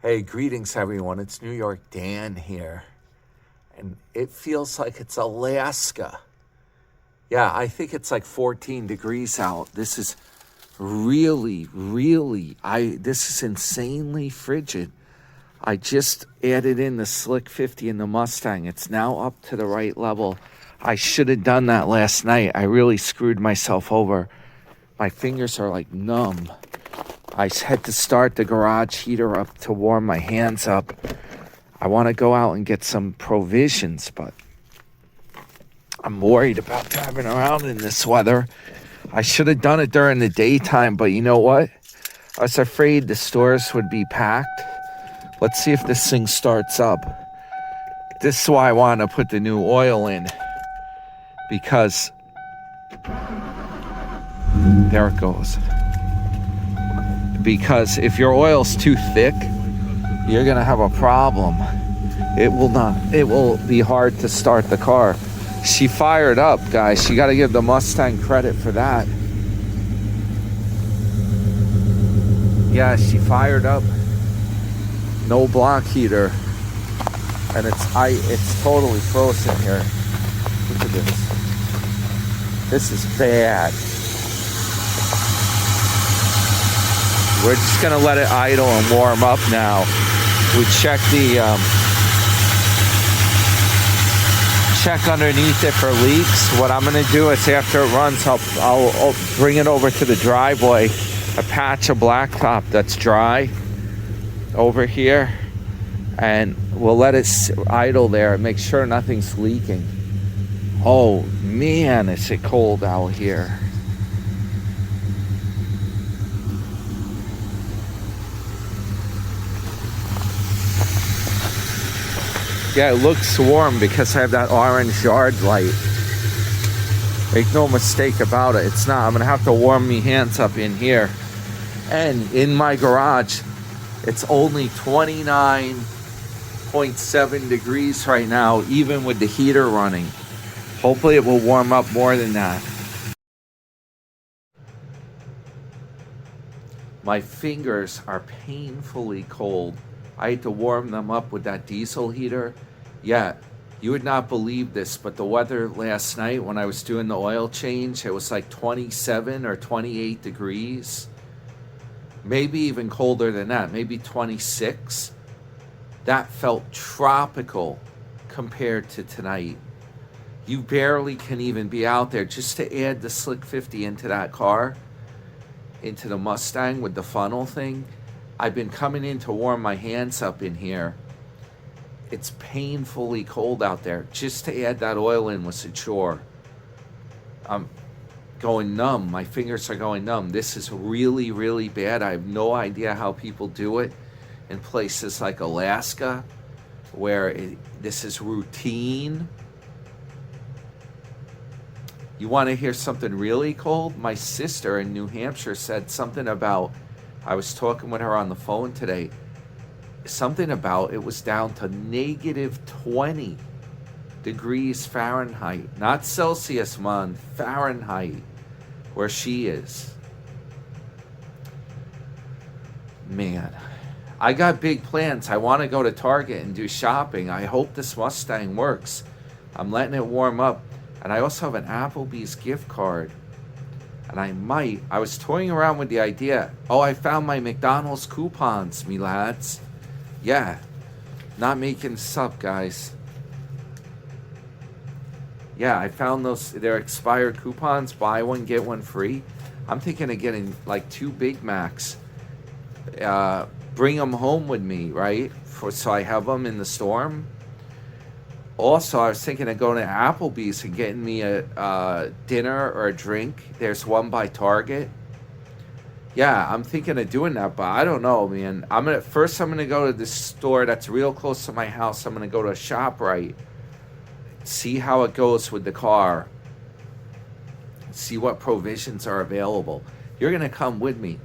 Hey, greetings everyone. It's New York Dan here. And it feels like it's Alaska. Yeah, I think it's like 14 degrees out. This is this is insanely frigid. I just added in the Slick 50 in the Mustang. It's now up to the right level. I should have done that last night. I really screwed myself over. My fingers are like numb. I had to start the garage heater up to warm my hands up. I want to go out and get some provisions, but I'm worried about driving around in this weather. I should have done it during the daytime, but you know what? I was afraid the stores would be packed. Let's see if this thing starts up. This is why I want to put the new oil in, because there it goes. Because if your oil's too thick, you're gonna have a problem. It will be hard to start the car. She fired up, guys. You gotta give the Mustang credit for that. Yeah, she fired up. No block heater. And it's totally frozen here. Look at this. This is bad. We're just gonna let it idle and warm up now. We check check underneath it for leaks. What I'm gonna do is after it runs, I'll bring it over to the driveway, a patch of blacktop that's dry over here, and we'll let it idle there and make sure nothing's leaking. Oh man, is it cold out here. Yeah, it looks warm because I have that orange yard light. Make no mistake about it, it's not. I'm gonna have to warm me hands up in here. And in my garage, it's only 29.7 degrees right now, even with the heater running. Hopefully it will warm up more than that. My fingers are painfully cold. I had to warm them up with that diesel heater. Yeah, you would not believe this, but the weather last night when I was doing the oil change, it was like 27 or 28 degrees. Maybe even colder than that, maybe 26. That felt tropical compared to tonight. You barely can even be out there. Just to add the Slick 50 into that car, into the Mustang with the funnel thing, I've been coming in to warm my hands up in here. It's painfully cold out there. Just to add that oil in was a chore. I'm going numb. My fingers are going numb. This is really, really bad. I have no idea how people do it in places like Alaska, where this is routine. You want to hear something really cold? My sister in New Hampshire said something about, I was talking with her on the phone today, something about it was down to negative 20 degrees Fahrenheit, not Celsius, man, Fahrenheit, where she is. Man, I got big plans. I want to go to Target and do shopping. I hope this Mustang works. I'm letting it warm up. And I also have an Applebee's gift card. And I was toying around with the idea. Oh, I found my McDonald's coupons, me lads. Yeah, not making this up, guys. Yeah, I found they're expired coupons, buy one, get one free. I'm thinking of getting like 2 Big Macs. Bring them home with me, right? So I have them in the storm. Also, I was thinking of going to Applebee's and getting me a dinner or a drink. There's one by Target. Yeah, I'm thinking of doing that, but I don't know, man. I'm gonna go to this store that's real close to my house. I'm gonna go to a ShopRite, see how it goes with the car, see what provisions are available. You're gonna come with me.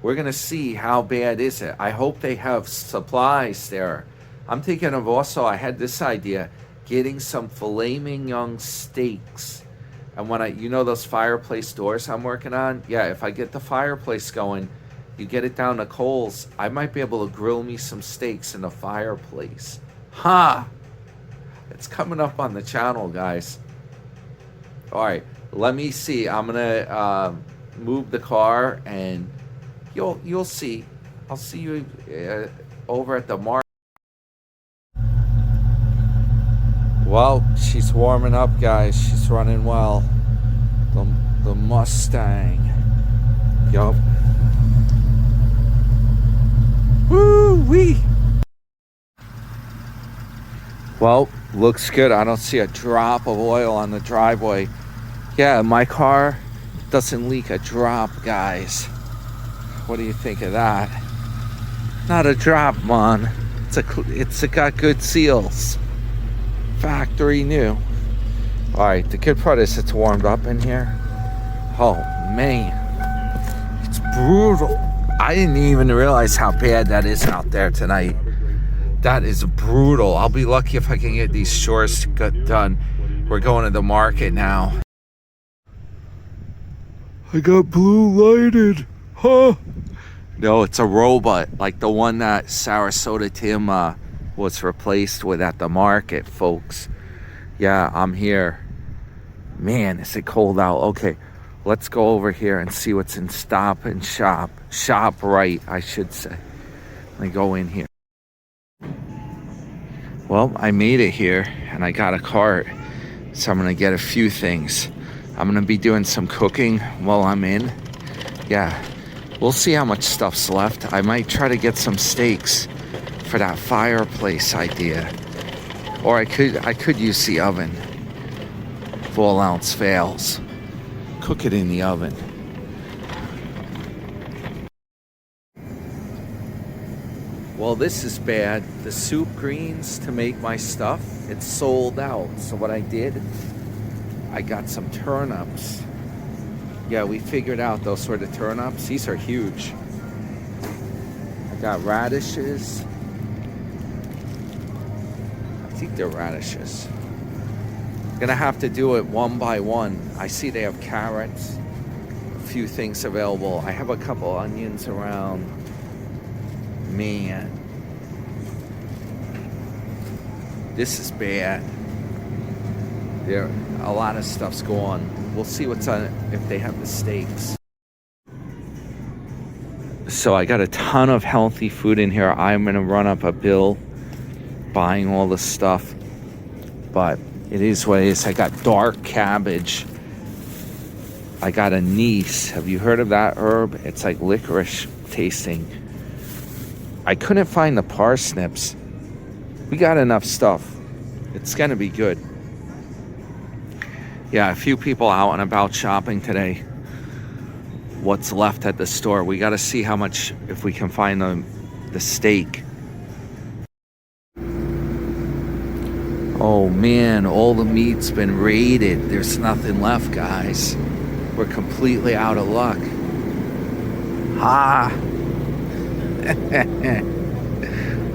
We're gonna see how bad is it. I hope they have supplies there. I'm thinking of also, I had this idea, getting some filet mignon steaks. And when those fireplace doors I'm working on, yeah, if I get the fireplace going, You get it down to coals, I might be able to grill me some steaks in the fireplace. Ha! It's coming up on the channel, guys. All right, let me see. I'm gonna move the car, and you'll see. I'll see you over at the market. Well, she's warming up, guys. She's running well. The Mustang. Yup. Woo-wee! Well, looks good. I don't see a drop of oil on the driveway. Yeah, my car doesn't leak a drop, guys. What do you think of that? Not a drop, man. It's got good seals. Factory new. All right, the good part is it's warmed up in here. Oh man, it's brutal. I didn't even realize how bad that is out there tonight. That is brutal. I'll be lucky if I can get these chores done. We're going to the market now. I got blue lighted, huh? No, it's a robot, like the one that Sarasota Tim was replaced with at the market, folks. Yeah, I'm here. Man, is it cold out. Okay, let's go over here and see what's in Stop and Shop. Shop Right, I should say. Let me go in here. Well, I made it here, and I got a cart. So I'm gonna get a few things. I'm gonna be doing some cooking while I'm in. Yeah, we'll see how much stuff's left. I might try to get some steaks for that fireplace idea. Or I could use the oven. 4-ounce fails. Cook it in the oven. Well, this is bad. The soup greens to make my stuff, it's sold out. So what I did, I got some turnips. Yeah, we figured out those sort of turnips. These are huge. I got radishes. I think they're radishes. Gonna have to do it one by one. I see they have carrots, a few things available. I have a couple onions around. Man, this is bad. There, a lot of stuff's gone. We'll see what's on it if they have the steaks. So I got a ton of healthy food in here. I'm gonna run up a bill buying all this stuff, but it is what it is. I got dark cabbage. I got anise. Have you heard of that herb? It's like licorice tasting. I couldn't find the parsnips. We got enough stuff. It's gonna be good. Yeah, a few people out and about shopping today. What's left at the store? We gotta see how much, if we can find the steak. Oh man, all the meat's been raided. There's nothing left, guys. We're completely out of luck. Ah!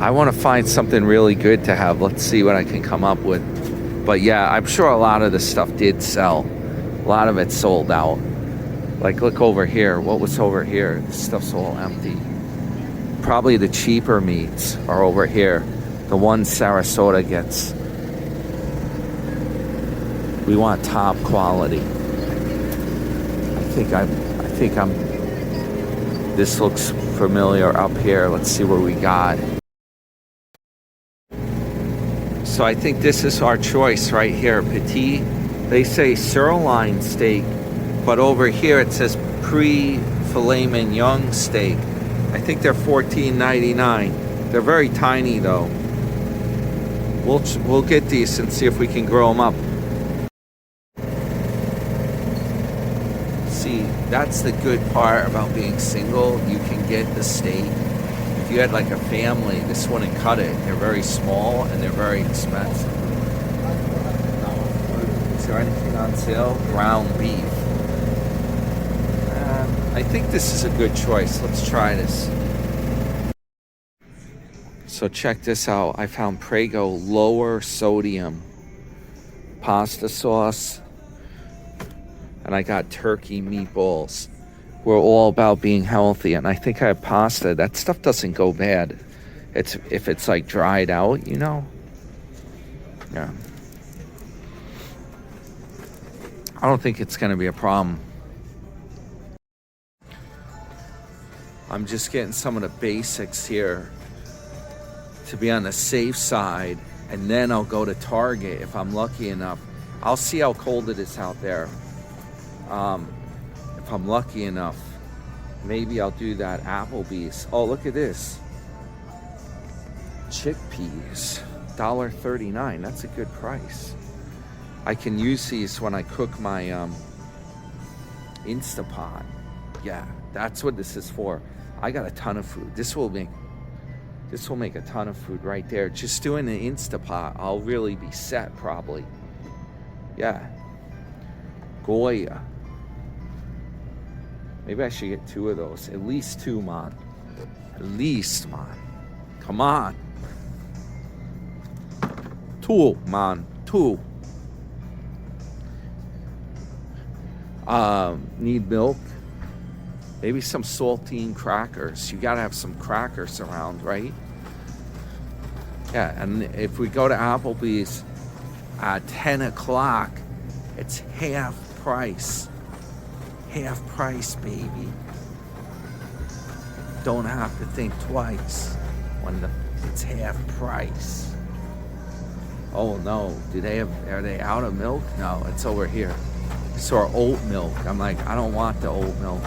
I want to find something really good to have. Let's see what I can come up with. But yeah, I'm sure a lot of the stuff did sell. A lot of it sold out. Like, look over here. What was over here? This stuff's all empty. Probably the cheaper meats are over here. The ones Sarasota gets. We want top quality. I think I'm. This looks familiar up here. Let's see what we got. So I think this is our choice right here. Petit. They say sirloin steak, but over here it says pre-filet mignon steak. I think they're $14.99. They're very tiny though. We'll get these and see if we can grow them up. See, that's the good part about being single. You can get the steak. If you had like a family, this wouldn't cut it. They're very small and they're very expensive. Is there anything on sale? Ground beef. I think this is a good choice. Let's try this. So check this out. I found Prego lower sodium pasta sauce. And I got turkey meatballs. we're all about being healthy. And I think I have pasta. That stuff doesn't go bad. It's if it's like dried out, you know? Yeah. I don't think it's going to be a problem. I'm just getting some of the basics here to be on the safe side, and then I'll go to Target if I'm lucky enough. I'll see how cold it is out there. If I'm lucky enough, maybe I'll do that Applebee's. Oh, look at this. Chickpeas, $1.39. That's a good price. I can use these when I cook my Instapot. Yeah, that's what this is for. I got a ton of food. This will make a ton of food right there. Just doing the Instapot, I'll really be set probably. Yeah. Goya. Maybe I should get 2 of those. At least 2, man. At least, man. Come on. 2, man. 2. Need milk. Maybe some saltine crackers. You gotta have some crackers around, right? Yeah, and if we go to Applebee's at 10 o'clock, it's half price. Half price, baby. Don't have to think twice when it's half price. Oh no, are they out of milk? No, it's over here. I saw oat milk. I'm like, I don't want the oat milk.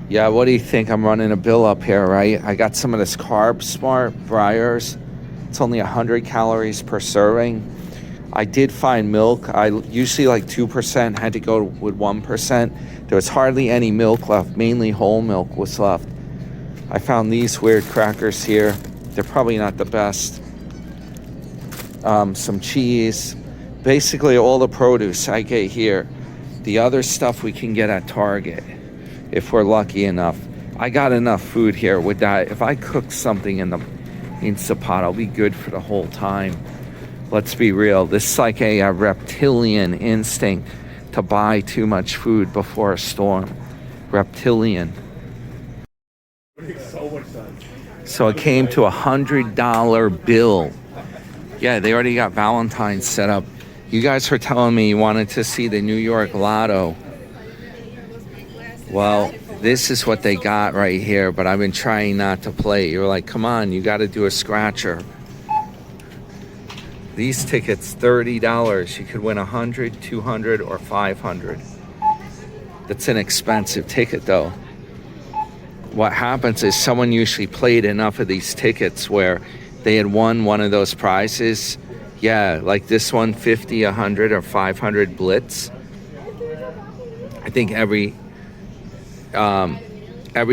Yeah, what do you think? I'm running a bill up here, right? I got some of this Carb Smart Breyers. It's only 100 calories per serving. I did find milk. I usually like 2%, had to go with 1%. There was hardly any milk left. Mainly whole milk was left. I found these weird crackers here. They're probably not the best. Some cheese. Basically all the produce I get here. The other stuff we can get at Target if we're lucky enough. I got enough food here with that. If I cook something in the Instapot, I'll be good for the whole time. Let's be real. This is like a reptilian instinct to buy too much food before a storm. Reptilian. So it came to $100 bill. Yeah, they already got Valentine's set up. You guys were telling me you wanted to see the New York Lotto. Well, this is what they got right here, but I've been trying not to play. You're like, come on, you got to do a scratcher. These tickets, $30. You could win 100, 200, or 500. That's an expensive ticket, though. What happens is someone usually played enough of these tickets where they had won one of those prizes. Yeah, like this one, 50, 100, or 500 blitz. I think every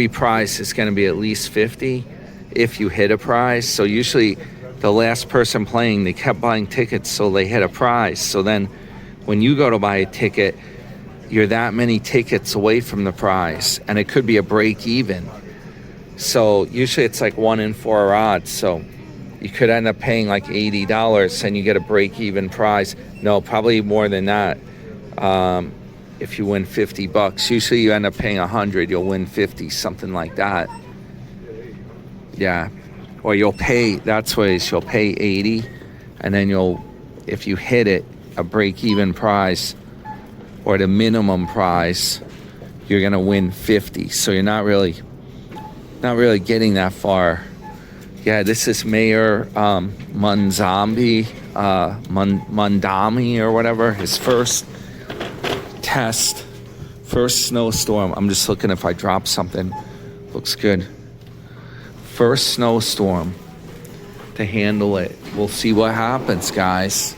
prize is going to be at least 50 if you hit a prize. So usually the last person playing, they kept buying tickets so they hit a prize. So then when you go to buy a ticket, you're that many tickets away from the prize, and it could be a break even. So usually it's like 1 in 4 odds. So you could end up paying like $80 and you get a break even prize. No, probably more than that. If you win $50, usually you end up paying 100, you'll win 50, something like that. Yeah. Or you'll pay, that's what it is, you'll pay 80, and then if you hit it, a break-even prize, or the minimum prize, you're gonna win 50. So you're not really getting that far. Yeah, this is Mayor Mandami or whatever, his first snowstorm. I'm just looking if I drop something. Looks good. First snowstorm to handle it. We'll see what happens, guys.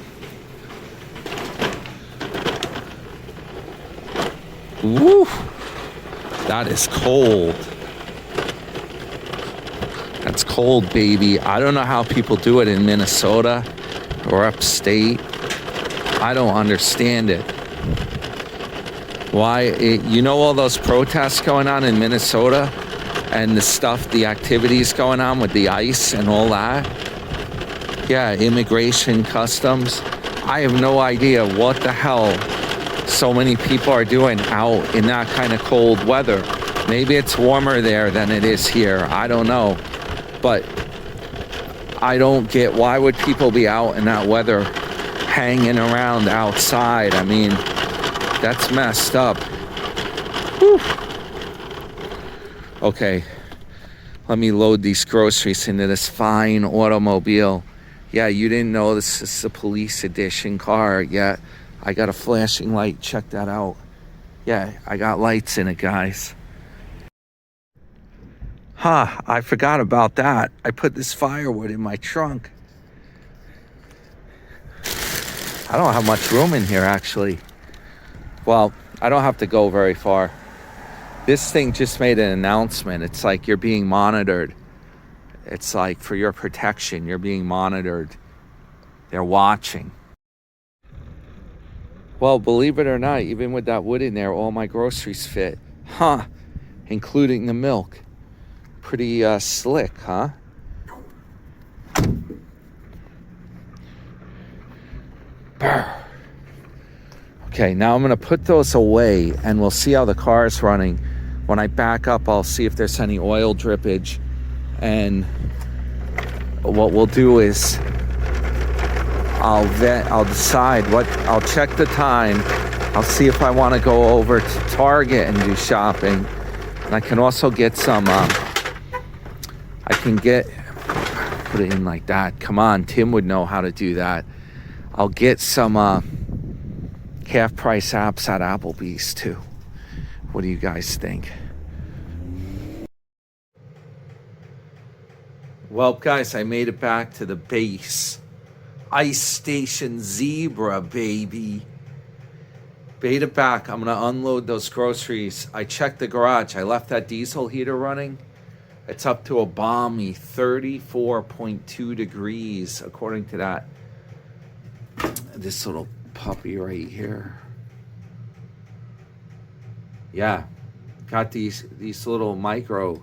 Woo! That is cold. That's cold, baby. I don't know how people do it in Minnesota or upstate. I don't understand it. Why? You know all those protests going on in Minnesota and the activities going on with the ICE and all that? Yeah, immigration, customs. I have no idea what the hell so many people are doing out in that kind of cold weather. Maybe it's warmer there than it is here. I don't know. But I don't get, why would people be out in that weather hanging around outside? I mean, that's messed up. Whew. Okay, let me load these groceries into this fine automobile. Yeah, you didn't know this is a police edition car. Yeah, I got a flashing light. Check that out. Yeah, I got lights in it, guys. Huh, I forgot about that. I put this firewood in my trunk. I don't have much room in here, actually. Well, I don't have to go very far. This thing just made an announcement. It's like you're being monitored. It's like for your protection, you're being monitored. They're watching. Well, believe it or not, even with that wood in there, all my groceries fit. Huh, including the milk. Pretty slick, huh? Brr. Okay, now I'm gonna put those away and we'll see how the car is running. When I back up, I'll see if there's any oil drippage. And what we'll do is I'll decide I'll check the time. I'll see if I want to go over to Target and do shopping. And I can also get some, put it in like that. Come on, Tim would know how to do that. I'll get some half price apps at Applebee's too. What do you guys think? Well, guys, I made it back to the base. Ice Station Zebra, baby. Made it back. I'm gonna unload those groceries. I checked the garage. I left that diesel heater running. It's up to a balmy 34.2 degrees, according to that. This little puppy right here. Yeah, got these little micro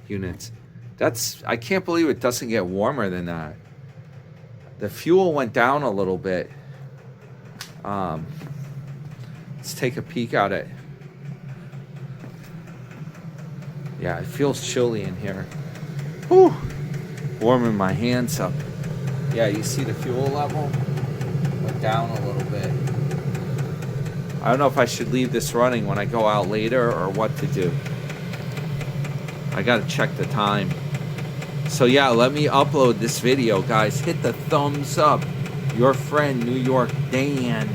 units. I can't believe it doesn't get warmer than that. The fuel went down a little bit. Let's take a peek at it. Yeah, it feels chilly in here. Whew, warming my hands up. Yeah, you see the fuel level? Went down a little bit. I don't know if I should leave this running when I go out later or what to do. I gotta check the time. So yeah, let me upload this video, guys. Hit the thumbs up. Your friend New York Dan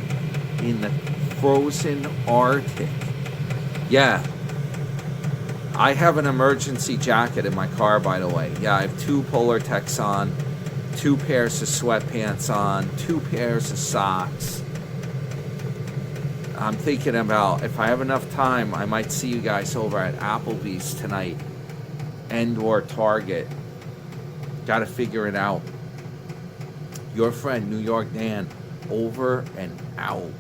in the frozen Arctic. Yeah. I have an emergency jacket in my car, by the way. Yeah, I have 2 Polar Techs on, 2 pairs of sweatpants on, 2 pairs of socks. I'm thinking about, if I have enough time, I might see you guys over at Applebee's tonight and or Target. Gotta figure it out. Your friend, New York Dan, over and out.